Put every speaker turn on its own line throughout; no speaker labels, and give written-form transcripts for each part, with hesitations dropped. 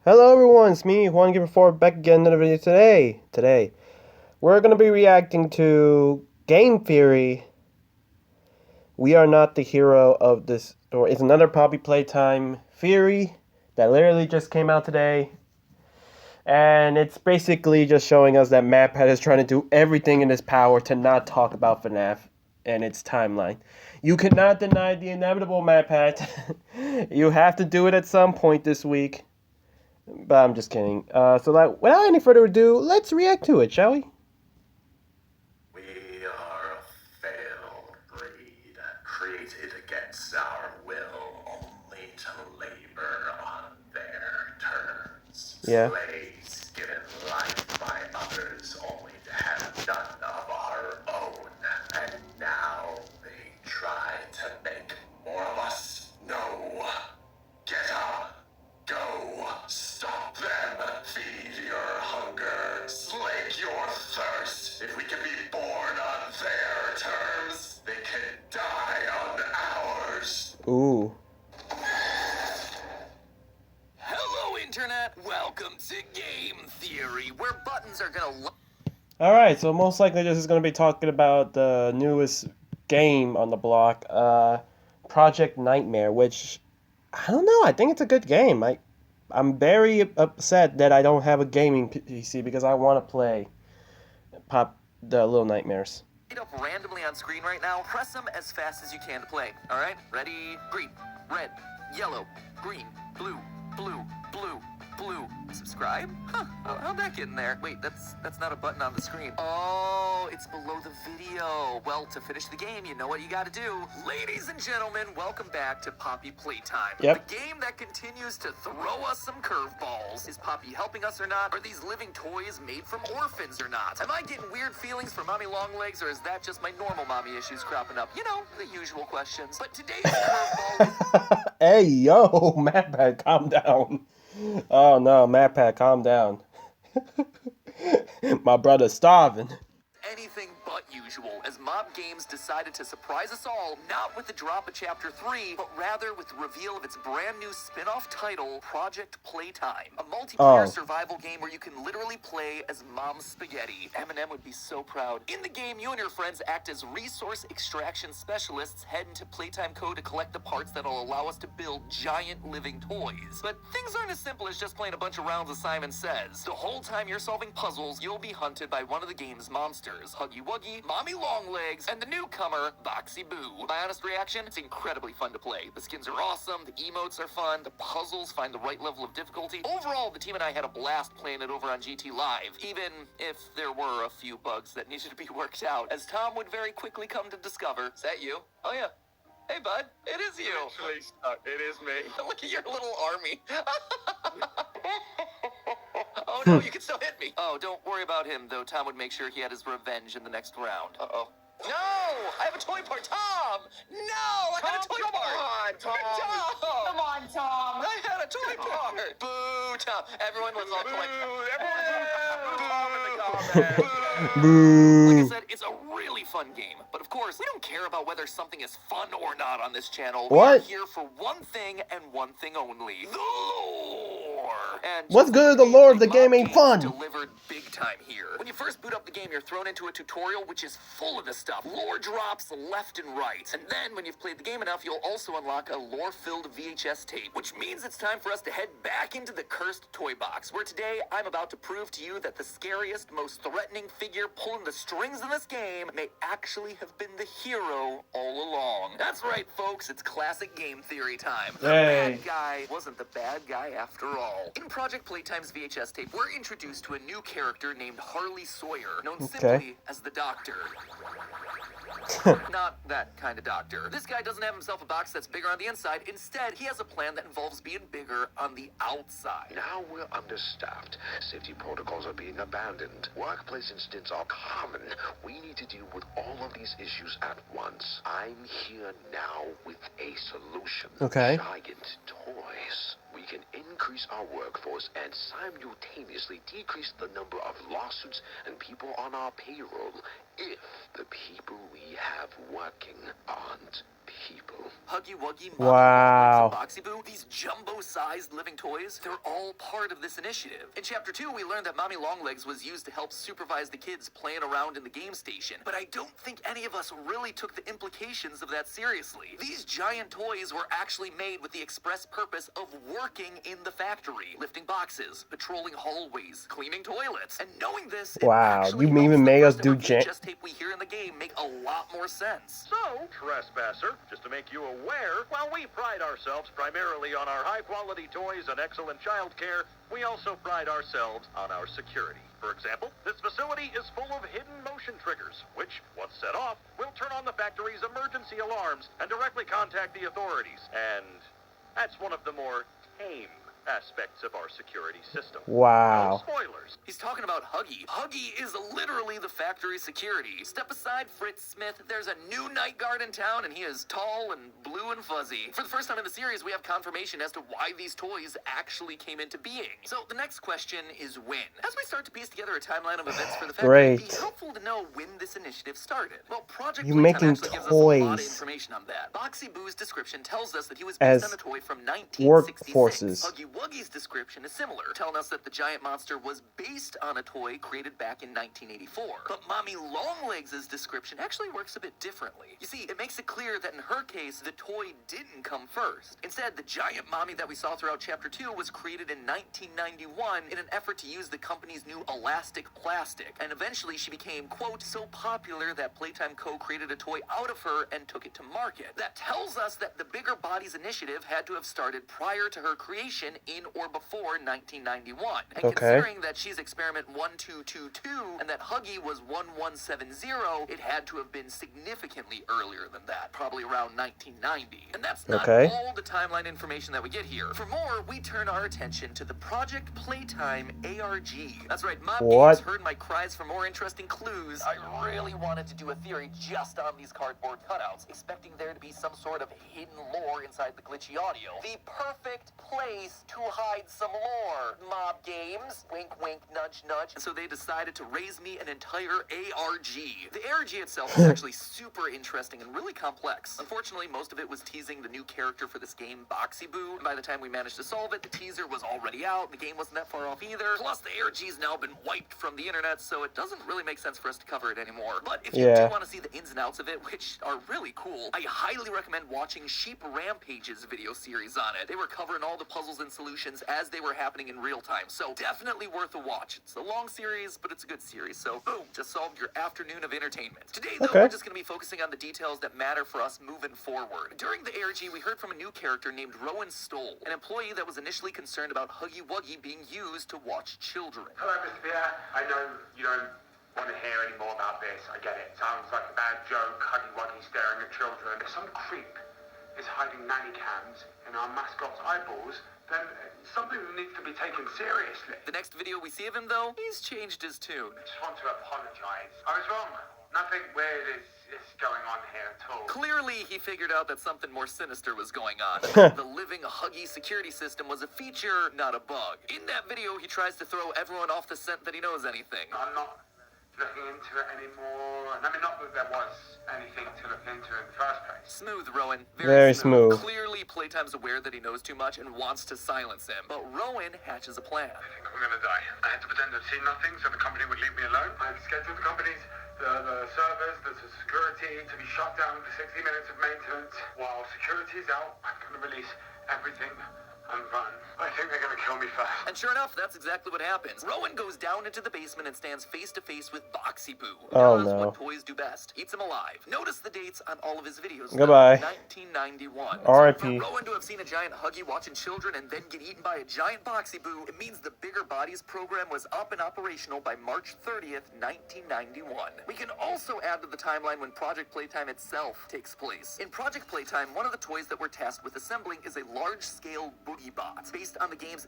Hello everyone, it's me, Juan Giver 4, back again in another video today. We're gonna be reacting to Game Theory. We are not the hero of this story. It's another Poppy Playtime theory that literally just came out today. And it's basically just showing us that MatPat is trying to do everything in his power to not talk about FNAF and its timeline. You cannot deny the inevitable, MatPat. You have to do it at some point this week. But I'm just kidding. Without any further ado, let's react to it, shall we?
We are a failed breed, created against our will, only to labor on their terms.
Yeah.
Slaves given life by others, only to have none of our own. And now they try to make more of us. No. Get up. Go. Stop them. Feed your hunger. Slake your thirst. If we can be born on their terms, they can die on ours.
Ooh.
Hello, Internet! Welcome to Game Theory, where buttons are gonna...
Alright, so most likely this is going to be talking about the newest game on the block, Project Nightmare, which, I don't know, I think it's a good game. I'm very upset that I don't have a gaming PC because I want to play the Little Nightmares.
up randomly on screen right now. Press them as fast as you can to play. Alright? Ready? Green, red, yellow, green, blue, blue, blue, blue. Subscribe? Huh, how'd that get in there? Wait, that's not a button on the screen. Oh, it's below the video. Well, to finish the game, you know what you gotta do. Ladies and gentlemen, welcome back to Poppy Playtime.
Yep.
The game that continues to throw us some curveballs. Is Poppy helping us or not? Are these living toys made from orphans or not? Am I getting weird feelings for Mommy Longlegs, or is that just my normal mommy issues cropping up? You know, the usual questions. But today's curveball is...
Hey, yo, MatPat, calm down. Oh no, MatPat, calm down. My brother's starving.
anything but usual, as Mob Games decided to surprise us all, not with the drop of Chapter 3, but rather with the reveal of its brand new spin-off title, Project Playtime. A multiplayer survival game where you can literally play as Mom Spaghetti. Eminem would be so proud. In the game, you and your friends act as resource extraction specialists, head into Playtime code to collect the parts that'll allow us to build giant living toys. But things aren't as simple as just playing a bunch of rounds of Simon Says. The whole time you're solving puzzles, you'll be hunted by one of the game's monsters, Huggy Wuggy, Mommy Longlegs, and the newcomer, Boxy Boo. My honest reaction, it's incredibly fun to play. The skins are awesome, the emotes are fun, the puzzles find the right level of difficulty. Overall, the team and I had a blast playing it over on GT Live, even if there were a few bugs that needed to be worked out, as Tom would very quickly come to discover. Is that you? Oh yeah. Hey, bud. It is you.
Actually, it is me.
Look at your little army. Oh, no, you can still hit me. Oh, don't worry about him, though. Tom would make sure he had his revenge in the next round. Uh-oh. No! I have a toy part. Tom! No! I had a toy part.
Come on, Tom.
Tom!
Come on, Tom.
I had a toy part. Boo, Tom. Everyone, let's all collect.
Boo.
Like I said, it's a really fun game. But of course, we don't care about whether something is fun or not on this channel.
What?
We're here for one thing and one thing only. The lore. And
What's good if the lore of the game ain't fun?
Delivered big time here. When you first boot up the game, you're thrown into a tutorial which is full of this stuff. Lore drops left and right. And then when you've played the game enough, you'll also unlock a lore-filled VHS tape, which means it's time for us to head back into the cursed toy box, where today I'm about to prove to you that the scariest, most threatening figure pulling the strings in this game may actually have been the hero all along. That's right, folks. It's classic game theory time. The
Hey.
bad guy wasn't the bad guy after all. In Project Playtime's VHS tape, we're introduced to a new character named Harley Sawyer, known simply as the Doctor. Not that kind of doctor. This guy doesn't have himself a box that's bigger on the inside. Instead, he has a plan that involves being bigger on the outside.
Now we're understaffed. Safety protocols are being abandoned. Workplace incidents are common. We need to deal with all of these issues at once. I'm here now with a solution.
Okay.
Giant toys. We can increase our workforce and simultaneously decrease the number of lawsuits and people on our payroll if the people we have working aren't people.
Huggy Wuggy,
Wow.
Mommy Longlegs, and Boxy Boo, these jumbo-sized living toys, they're all part of this initiative. In Chapter 2, we learned that Mommy Longlegs was used to help supervise the kids playing around in the game station, but I don't think any of us really took the implications of that seriously. These giant toys were actually made with the express purpose of working in the factory, lifting boxes, patrolling hallways, cleaning toilets. And knowing this, it
Wow,
actually
you
helps
even
the
made us
first
do
ever VHS tape we hear in the game make a lot more sense.
So, trespasser, just to make you aware, while we pride ourselves primarily on our high-quality toys and excellent child care, we also pride ourselves on our security. For example, this facility is full of hidden motion triggers, which, once set off, will turn on the factory's emergency alarms and directly contact the authorities. And that's one of the more tame aspects of our security system.
Wow.
No spoilers.
He's talking about Huggy. Huggy is literally the factory security. Step aside, Fritz Smith. There's a new night guard in town, and he is tall and blue and fuzzy. For the first time in the series, we have confirmation as to why these toys actually came into being. So the next question is when. As we start to piece together a timeline of events for the factory, it'd be
Great.
helpful to know when this initiative started. Well, Project
You
Playtime
making
actually gives us a lot of
toys
information on that. Boxy Boo's description tells us that he was based
as
on a toy from 1966.
workforces.
Huggy Wuggy's description is similar, telling us that the giant monster was based on a toy created back in 1984. But Mommy Longlegs' description actually works a bit differently. You see, it makes it clear that in her case, the toy didn't come first. Instead, the giant mommy that we saw throughout Chapter 2 was created in 1991 in an effort to use the company's new elastic plastic. And eventually she became, quote, so popular that Playtime Co. created a toy out of her and took it to market. That tells us that the Bigger Bodies initiative had to have started prior to her creation in or before 1991. And
Okay.
considering that she's experiment 1222 and that Huggy was 1170, it had to have been significantly earlier than that, probably around 1990. And that's not
Okay.
all the timeline information that we get here. For more, we turn our attention to the Project Playtime ARG. That's right, Mob
What?
Games heard my cries for more interesting clues. I really wanted to do a theory just on these cardboard cutouts, expecting there to be some sort of hidden lore inside the glitchy audio. The perfect place to hide some lore, Mob Games. Wink, wink, nudge, nudge. And so they decided to raise me an entire ARG. The ARG itself is actually super interesting and really complex. Unfortunately, most of it was teasing the new character for this game, Boxy Boo. And by the time we managed to solve it, the teaser was already out. The game wasn't that far off either. Plus, the ARG's now been wiped from the internet, so it doesn't really make sense for us to cover it anymore. But if you
Yeah.
do want to see the ins and outs of it, which are really cool, I highly recommend watching Sheep Rampage's video series on it. They were covering all the puzzles and solutions as they were happening in real time, so definitely worth a watch. It's a long series, but it's a good series, so boom, just solved your afternoon of entertainment. Today, though,
Okay.
we're just going to be focusing on the details that matter for us moving forward. During the ARG, we heard from a new character named Rowan Stoll, an employee that was initially concerned about Huggy Wuggy being used to watch children.
Hello, Mr. Pierre. I know you don't want to hear any more about this. I get it. Sounds like a bad joke, Huggy Wuggy staring at children. If some creep is hiding nanny cams in our mascot's eyeballs, then something needs to be taken seriously.
The next video we see of him, though, he's changed his tune.
I just want to apologize. I was wrong. Nothing weird is going on here at all.
Clearly, he figured out that something more sinister was going on. The living Huggy security system was a feature, not a bug. In that video, he tries to throw everyone off the scent that he knows anything.
I'm not looking into it anymore. I mean, not that there was anything to look into in the first place.
Smooth, Rowan.
Very smooth.
Clearly, Playtime's aware that he knows too much and wants to silence him. But Rowan hatches a plan.
I think I'm gonna die. I had to pretend I'd seen nothing so the company would leave me alone. I've scheduled the company's the servers, the security to be shut down for 60 minutes of maintenance. While security is out, I'm gonna release everything and run. I think they're gonna kill me first.
And sure enough, that's exactly what happens. Rowan goes down into the basement and stands face to face with Boxy Boo. Who
Oh,
does
no.
what toys do best. Eats him alive. Notice the dates on all of his videos. though.
Goodbye.
1991.
R.I.P..
For Rowan to have seen a giant Huggy watching children and then get eaten by a giant Boxy Boo, it means the Bigger Bodies program was up and operational by March 30th, 1991. We can also add to the timeline when Project Playtime itself takes place. In Project Playtime, one of the toys that we're tasked with assembling is a large-scale boogie bot based on the game's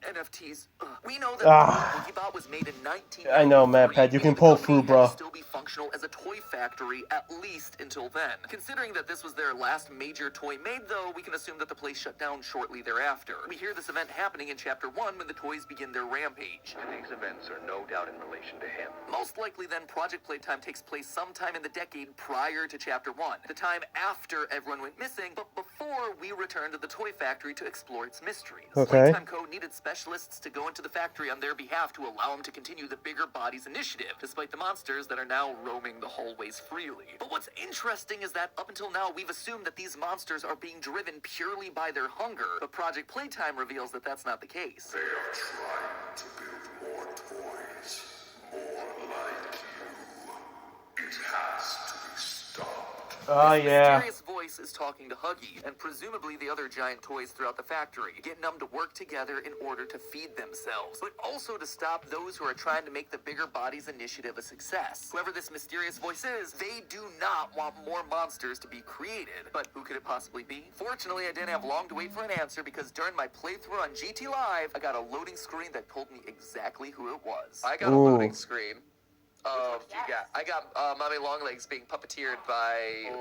NFTs. We know that
Ah.
the Pokebot was made in 1993.
I know, MatPat, you can pull through, bro.
Still be functional as a toy factory at least until then. Considering that this was their last major toy made, though, we can assume that the place shut down shortly thereafter. We hear this event happening in Chapter 1 when the toys begin their rampage.
These events are no doubt in relation to him.
Most likely, then, Project Playtime takes place sometime in the decade prior to Chapter 1, the time after everyone went missing, but before we return to the toy factory to explore its mysteries.
Okay.
Playtime Co. needed specialists to go into the factory on their behalf to allow them to continue the Bigger Bodies initiative, despite the monsters that are now roaming the hallways freely. But what's interesting is that up until now, we've assumed that these monsters are being driven purely by their hunger, but Project Playtime reveals that that's not the case.
They are trying to build more toys, more like you. It has to be stopped.
Oh,
This
yeah.
mysterious voice is talking to Huggy, and presumably the other giant toys throughout the factory, getting them to work together in order to feed themselves, but also to stop those who are trying to make the Bigger Bodies initiative a success. Whoever this mysterious voice is, they do not want more monsters to be created. But who could it possibly be? Fortunately, I didn't have long to wait for an answer, because during my playthrough on GT Live, I got a loading screen that told me exactly who it was.
I got a
Ooh.
loading screen. I got Mommy Longlegs being puppeteered by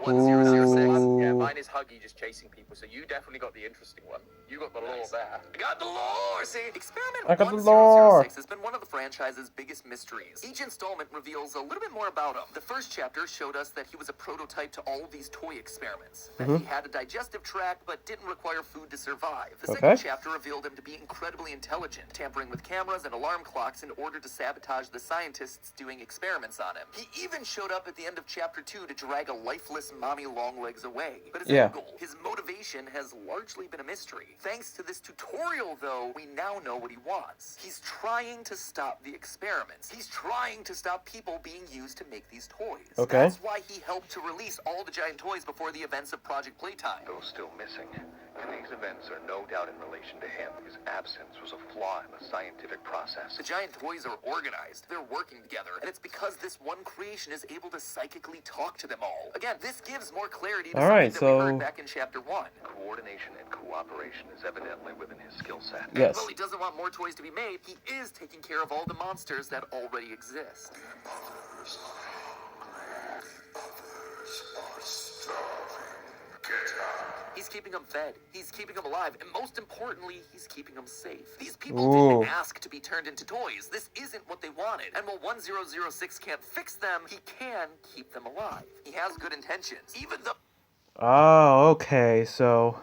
1006.
Ooh.
Mine is Huggy just chasing people, so you definitely got the interesting one. You got the lore there.
I got the lore! See, Experiment
I got the
1006
lore.
has been one of the franchise's biggest mysteries. Each installment reveals a little bit more about him. The first chapter showed us that he was a prototype to all of these toy experiments. That he had a digestive tract, but didn't require food to survive. The second
Okay.
chapter revealed him to be incredibly intelligent, tampering with cameras and alarm clocks in order to sabotage the scientists doing experiments on him. He even showed up at the end of chapter 2 to drag a lifeless Mommy Longlegs away. But his
Yeah.
end goal, his motivation, has largely been a mystery. Thanks to this tutorial, though, we now know what he wants. He's trying to stop the experiments. He's trying to stop people being used to make these toys.
Okay.
That's why he helped to release all the giant toys before the events of Project Playtime.
Though still missing, and these events are no doubt in relation to him. His absence was a flaw in the scientific process.
The giant toys are organized. They're working together. And it's because this one creation is able to psychically talk to them all. Again, this gives more clarity to
All
something
right,
that we
so-
heard back in chapter 1.
Coordination and cooperation is evidently within his skill set.
And
Yes.
while he doesn't want more toys to be made, he is taking care of all the monsters that already exist.
Others are hungry. Others are starving. Get out.
He's keeping them fed. He's keeping them alive. And most importantly, he's keeping them safe. These people
Ooh.
didn't ask to be turned into toys. This isn't what they wanted. And while 1006 can't fix them, he can keep them alive. He has good intentions. Even though...
Oh, okay, so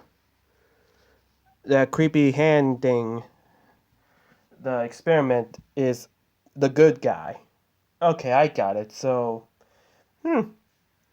that creepy hand thing, the experiment, is the good guy. Okay, I got it. So,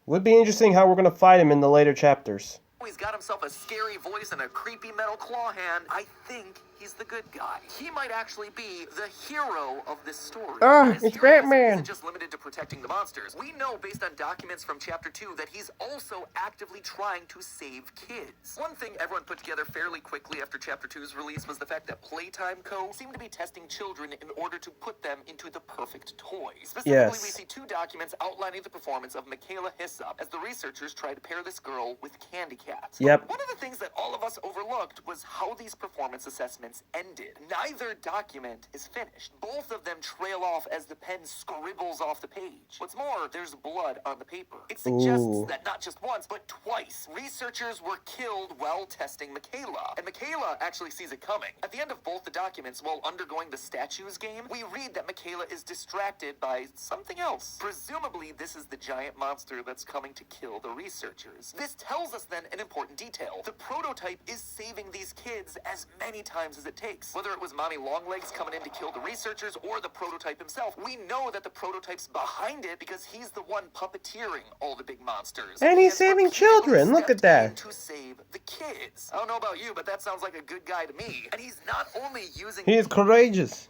would be interesting how we're gonna fight him in the later chapters.
he's got himself a scary voice and a creepy metal claw hand, I think he's the good guy. He might actually be the hero of this story. His
It's
heroism
Batman.
isn't just limited to protecting the monsters. We know based on documents from Chapter 2 that he's also actively trying to save kids. One thing everyone put together fairly quickly after Chapter 2's release was the fact that Playtime Co. seemed to be testing children in order to put them into the perfect toy. Specifically,
Yes.
we see two documents outlining the performance of Michaela Hyssop as the researchers tried to pair this girl with candy cats.
Yep.
But one of the things that all of us overlooked was how these performance assessments ended. Neither document is finished. Both of them trail off as the pen scribbles off the page. What's more, there's blood on the paper. It suggests
Ooh.
that not just once, but twice, researchers were killed while testing Michaela. And Michaela actually sees it coming. At the end of both the documents, while undergoing the statues game, we read that Michaela is distracted by something else. Presumably, this is the giant monster that's coming to kill the researchers. This tells us then an important detail. The prototype is saving these kids as many times as it takes. Whether it was Mommy Longlegs coming in to kill the researchers or the prototype himself, we know that the prototype's behind it because he's the one puppeteering all the big monsters.
And
He
he's
has
saving
repeatedly
children. Look at
stepped
that.
in to save the kids. I don't know about you, but that sounds like a good guy to me. And he's not only using
He is courageous.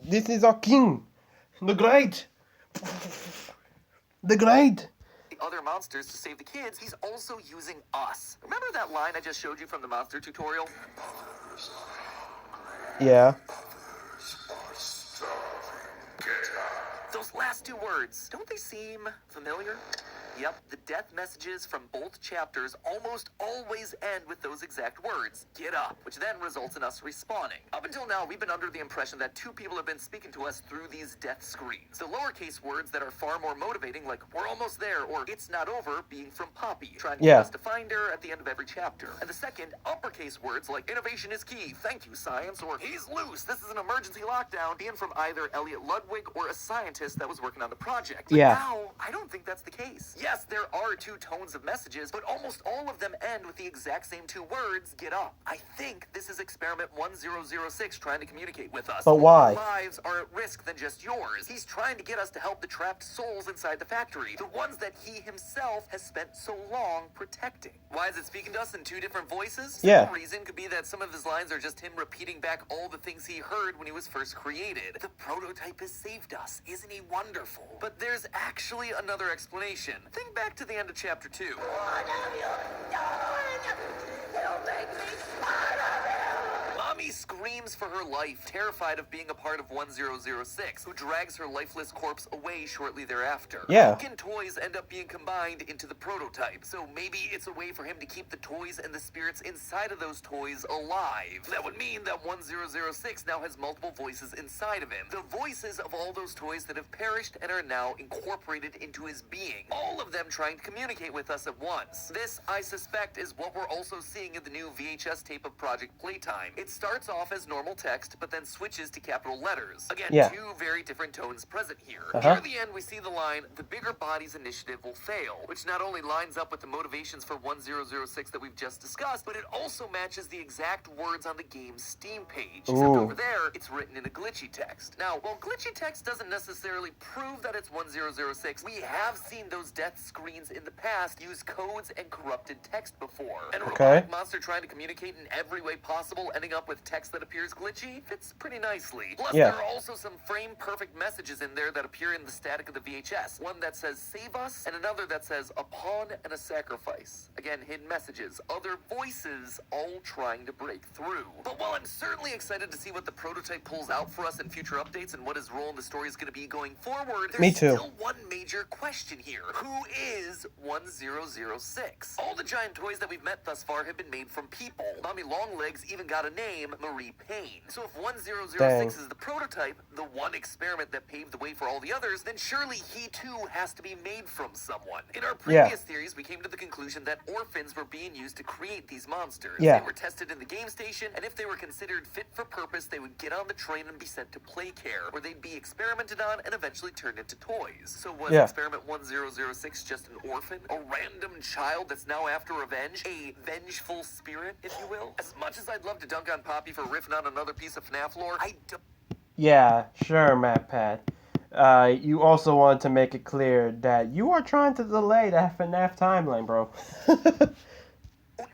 This is our king. The great. The great.
the other monsters to save the kids, he's also using us. Remember that line I just showed you from the monster tutorial?
Yeah.
Others are starving. Get out.
Those last two words, don't they seem familiar? Yep, the death messages from both chapters almost always end with those exact words, "Get up," which then results in us respawning. Up until now, we've been under the impression that two people have been speaking to us through these death screens. The lowercase words that are far more motivating, like "we're almost there" or "it's not over," being from Poppy, trying to get us to find her at the end of every chapter. And the second, uppercase words like "innovation is key," "thank you, science," or "he's loose, this is an emergency lockdown," being from either Elliot Ludwig or a scientist that was working on the project. But now, I don't think that's the case. Yes, there are two tones of messages, but almost all of them end with the exact same two words, "Get up." I think this is experiment 1006 trying to communicate with us.
But why?
More lives are at risk than just yours. He's trying to get us to help the trapped souls inside the factory, the ones that he himself has spent so long protecting. Why is it speaking to us in two different voices?
Yeah.
The reason could be that some of his lines are just him repeating back all the things he heard when he was first created. The prototype has saved us. Isn't he wonderful? But there's actually another explanation. Think back to the end of chapter 2. Mommy screams for her life, terrified of being a part of 1006, who drags her lifeless corpse away shortly thereafter.
Yeah.
Hook and toys end up being combined into the prototype, so maybe it's a way for him to keep the toys and the spirits inside of those toys alive. That would mean that 1006 now has multiple voices inside of him. The voices of all those toys that have perished and are now incorporated into his being. All of them trying to communicate with us at once. This, I suspect, is what we're also seeing in the new VHS tape of Project Playtime. It starts off as normal text, but then switches to capital letters. Again, two very different tones present here. Near the end, we see the line, "The bigger bodies initiative will fail," which not only lines up with the motivations for 1006 that we've just discussed, but it also matches the exact words on the game's Steam page. Except over there, it's written in a glitchy text. Now, while glitchy text doesn't necessarily prove that it's 1006, we have seen those death screens in the past use codes and corrupted text before. And a robotic monster trying to communicate in every way possible, ending up with text that appears glitchy, fits pretty nicely. Plus, there are also some frame-perfect messages in there that appear in the static of the VHS. One that says, "Save us," and another that says, "A pawn and a sacrifice." Again, hidden messages, other voices, all trying to break through. But while I'm certainly excited to see what the prototype pulls out for us in future updates and what his role in the story is going to be going forward, there's still one major question here. Who is 1006? All the giant toys that we've met thus far have been made from people. Mommy Longlegs even got a name, Marie Payne. So if 1006 is the prototype, the one experiment that paved the way for all the others, then surely he too has to be made from someone. In our previous theories, we came to the conclusion that orphans were being used to create these monsters. They were tested in the game station, and if they were considered fit for purpose, they would get on the train and be sent to play care, where they'd be experimented on and eventually turned into toys. So was experiment 1006 just an orphan? A random child that's now after revenge? A vengeful spirit, if you will? As much as I'd love to dunk on Poppy for riffing on another piece of FNAF lore, I don't...
Yeah, sure, MatPat. You also want to make it clear that you are trying to delay that FNAF timeline, bro.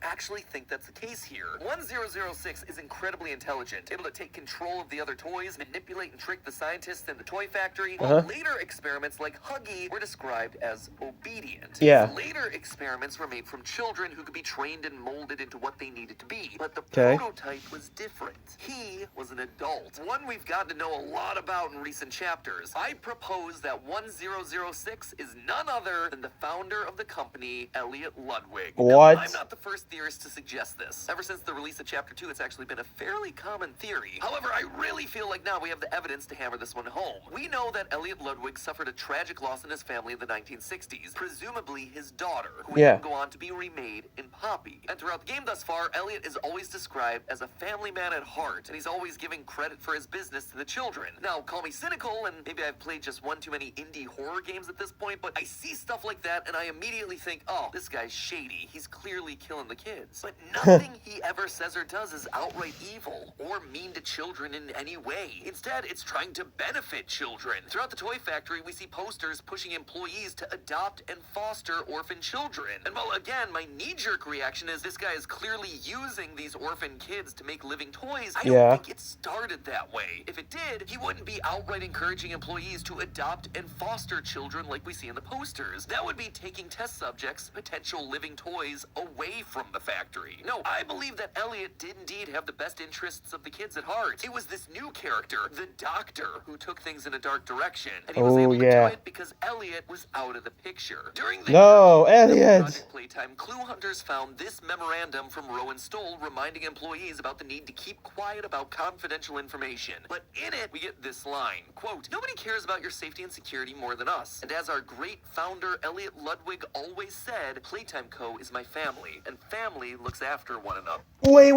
actually think that's the case here. 1006 is incredibly intelligent, able to take control of the other toys, manipulate and trick the scientists in the toy factory, while later experiments like Huggy were described as obedient.
Yeah.
Later experiments were made from children who could be trained and molded into what they needed to be, but the prototype was different. He was an adult, one we've gotten to know a lot about in recent chapters. I propose that 1006 is none other than the founder of the company, Elliot Ludwig.
What?
Now, I'm not the first theorist to suggest this. Ever since the release of Chapter 2, it's actually been a fairly common theory. However, I really feel like now we have the evidence to hammer this one home. We know that Elliot Ludwig suffered a tragic loss in his family in the 1960s, presumably his daughter, who would then go on to be remade in Poppy. And throughout the game thus far, Elliot is always described as a family man at heart, and he's always giving credit for his business to the children. Now, call me cynical, and maybe I've played just one too many indie horror games at this point, but I see stuff like that, and I immediately think, oh, this guy's shady. He's clearly killing the kids. But nothing he ever says or does is outright evil or mean to children in any way. Instead, it's trying to benefit children. Throughout the toy factory, we see posters pushing employees to adopt and foster orphan children. And while, again, my knee-jerk reaction is this guy is clearly using these orphan kids to make living toys, I don't think it started that way. If it did, he wouldn't be outright encouraging employees to adopt and foster children like we see in the posters. That would be taking test subjects, potential living toys, away from the factory. No, I believe that Elliot did indeed have the best interests of the kids at heart. It was this new character, the Doctor, who took things in a dark direction, and he was able to do it because Elliot was out of the picture. During the
Elliot!
Project Playtime, clue hunters found this memorandum from Rowan Stoll reminding employees about the need to keep quiet about confidential information. But in it, we get this line, quote, "Nobody cares about your safety and security more than us. And as our great founder, Elliot Ludwig, always said, Playtime Co. is my family, and family looks after one another."
Wait.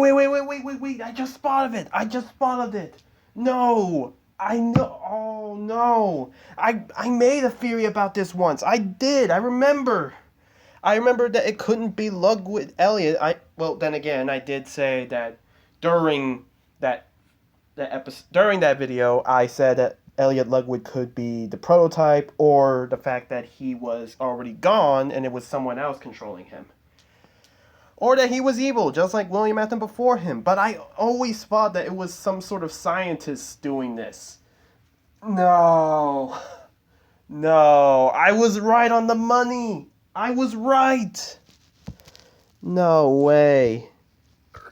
I just spotted it. No. I know. Oh, no. I made a theory about this once. I did. I remember that it couldn't be Ludwig Elliot. Well, then again, I did say that during that video, I said that Elliot Ludwig could be the prototype or the fact that he was already gone and it was someone else controlling him. Or that he was evil, just like William Afton before him. But I always thought that it was some sort of scientist doing this. No, I was right on the money. I was right. No way.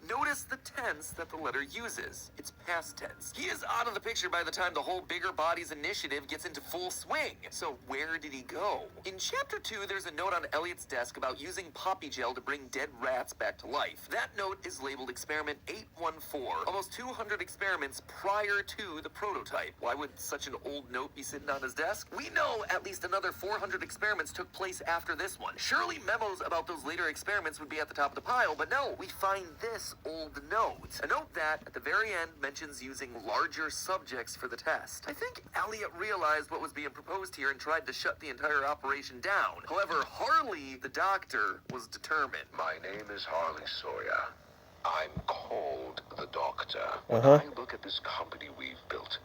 Notice the tense that the letter uses. It's past tense. He is out of the picture by the time the whole Bigger Bodies initiative gets into full swing. So where did he go? In Chapter 2, there's a note on Elliot's desk about using poppy gel to bring dead rats back to life. That note is labeled Experiment 814. Almost 200 experiments prior to the prototype. Why would such an old note be sitting on his desk? We know at least another 400 experiments took place after this one. Surely memos about those later experiments would be at the top of the pile, but no, we find this old note. A note that, at the very end, mentions using larger subjects for the test. I think Elliot realized what was being proposed here and tried to shut the entire operation down. However, Harley, the Doctor, was determined.
My name is Harley Sawyer. I'm called the Doctor.
Uh-huh.
When I look at this company we've built,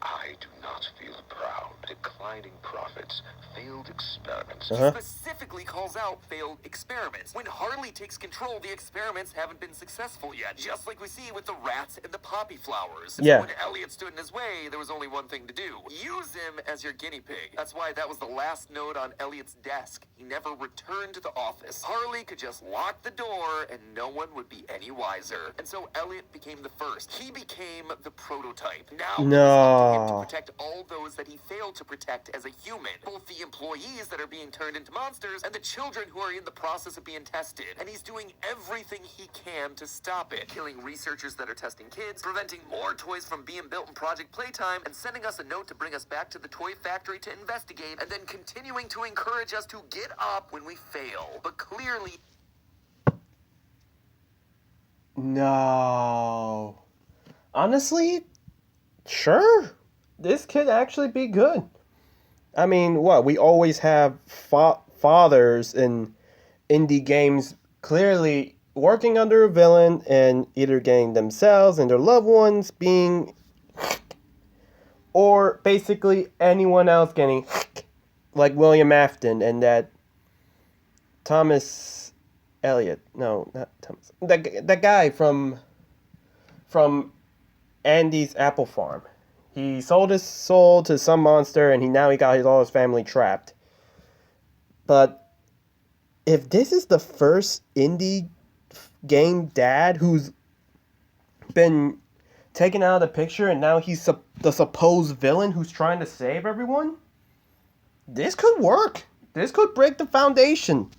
I do not feel proud. Declining profits, failed experiments.
He specifically calls out failed experiments. When Harley takes control, the experiments haven't been successful yet, just like we see with the rats and the poppy flowers.
Yeah.
So when Elliot stood in his way, there was only one thing to do. Use him as your guinea pig. That's why that was the last note on Elliot's desk. He never returned to the office. Harley could just lock the door and no one would be any wiser. And so Elliot became the first. He became the prototype. Now
No.
it's up to him to protect all those that he failed to protect as a human. Both the employees that are being turned into monsters and the children who are in the process of being tested. And he's doing everything he can to stop it. Killing researchers that are testing kids, preventing more toys from being built in Project Playtime, and sending us a note to bring us back to the toy factory to investigate, and then continuing to encourage us to get up when we fail. But clearly...
No. Honestly, sure. This could actually be good. I mean, what? We always have fathers in indie games clearly working under a villain and either getting themselves and their loved ones being... or basically anyone else getting... like William Afton and that Thomas Elliot. No, not Thomas. That guy from Andy's Apple Farm. He sold his soul to some monster, and he got all his family trapped. But if this is the first indie game dad who's been taken out of the picture, and now he's the supposed villain who's trying to save everyone, this could work. This could break the foundation.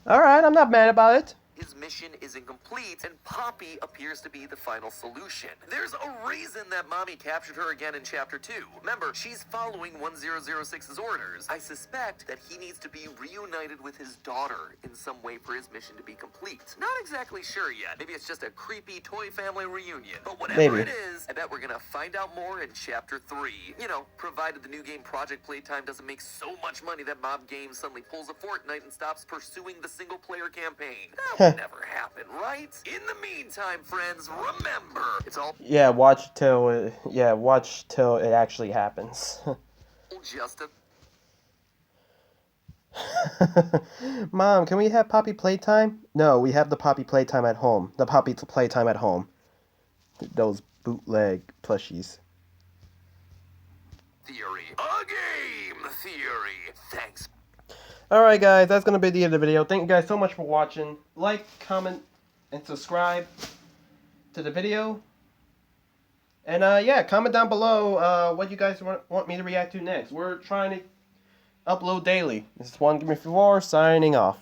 All right, I'm not mad about it.
His mission is incomplete, and Poppy appears to be the final solution. There's a reason that Mommy captured her again in Chapter 2. Remember, she's following 1006's orders. I suspect that he needs to be reunited with his daughter in some way for his mission to be complete. Not exactly sure yet. Maybe it's just a creepy toy family reunion. But whatever it is, I bet we're gonna find out more in Chapter 3. You know, provided the new game Project Playtime doesn't make so much money that Mob Games suddenly pulls a Fortnite and stops pursuing the single-player campaign. That would never happen, right? In the meantime, friends, remember, it's all
watch till it actually happens.
just a...
Mom, can we have Poppy Playtime? No, we have the Poppy Playtime at home. The Poppy Playtime at home. Those bootleg plushies.
Theory. A game theory. Thanks.
Alright guys, that's going to be the end of the video. Thank you guys so much for watching. Like, comment, and subscribe to the video. And yeah, comment down below what you guys want me to react to next. We're trying to upload daily. This is One Give Me 4 signing off.